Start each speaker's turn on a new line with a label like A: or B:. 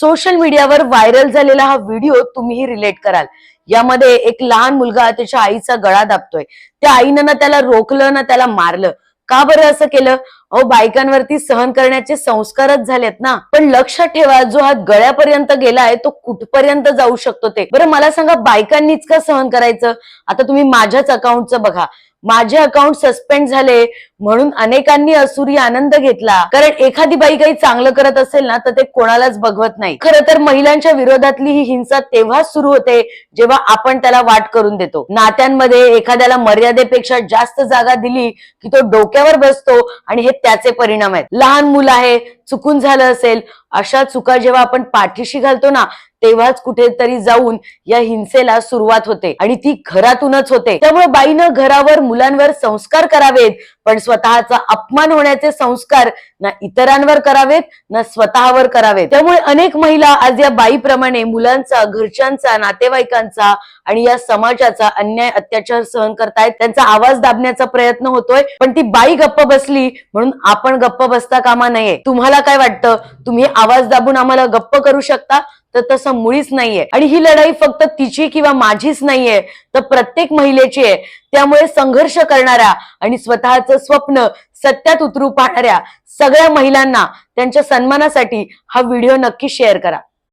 A: Social मीडियावर viral झालेला हा व्हिडिओ तुम्हीही रिलेट कराल। यामध्ये एक लहान मुलगा त्याच्या आईचा गळा दाबतोय। त्या आईनं ना त्याला रोखलं ना त्याला मारलं। का बरं असं केलं? अहो, बायकांवरती सहन करण्याचे संस्कारच झालेत ना। पण लक्षात ठेवा, जो हात गळ्यापर्यंत गेलाय तो कुठपर्यंत जाऊ शकतो ते। बरं मला सांगा, बायकांनीच का सहन करायचं? आता तुम्ही माझ्याच अकाउंटचं बघा, माझे अकाउंट सस्पेंड झाले म्हणून अनेकांनी असुरी आनंद घेतला। कारण एखादी बाई काही चांगलं करत असेल ना तर ते कोणालाच बघवत नाही। खरं तर महिलांच्या विरोधातली ही हिंसा तेव्हाच सुरू होते जेव्हा आपण त्याला वाट करून देतो। नात्यांमध्ये एखाद्याला मर्यादेपेक्षा जास्त जागा दिली की तो डोक्यावर बसतो आणि हे त्याचे परिणाम आहेत। लहान मुलं आहे, चुकून झालं असेल, अशा चुका जेव्हा आपण पाठीशी घालतो ना तेव्हाच कुठेतरी जाऊन या हिंसेला सुरुवात होते आणि ती घरातूनच होते। त्यामुळे बाईनं घरावर मुलांवर संस्कार करावेत, पण स्वतःचा अपमान होण्याचे संस्कार ना इतरांवर करावेत ना स्वतःवर करावेत। त्यामुळे अनेक महिला आज या बाईप्रमाणे मुलांचा, घरच्यांचा, नातेवाईकांचा आणि या समाजाचा अन्याय, अत्याचार सहन करतायत। त्यांचा आवाज दाबण्याचा प्रयत्न होतोय, पण ती बाई गप्प बसली म्हणून आपण गप्प बसता कामा नये। तुम्हाला काय वाटतं? तुम्ही आवाज दाबून आम्हाला गप्प करू शकता? तर तसं मुळीच नाहीये। आणि ही लढाई फक्त तिची किंवा माझीच नाहीये, तर प्रत्येक महिलेची आहे। त्यामुळे संघर्ष करणाऱ्या आणि स्वतःचं स्वप्न सत्यात उतरू पाहणाऱ्या सगळ्या महिलांना त्यांच्या सन्मानासाठी हा व्हिडिओ नक्की शेअर करा।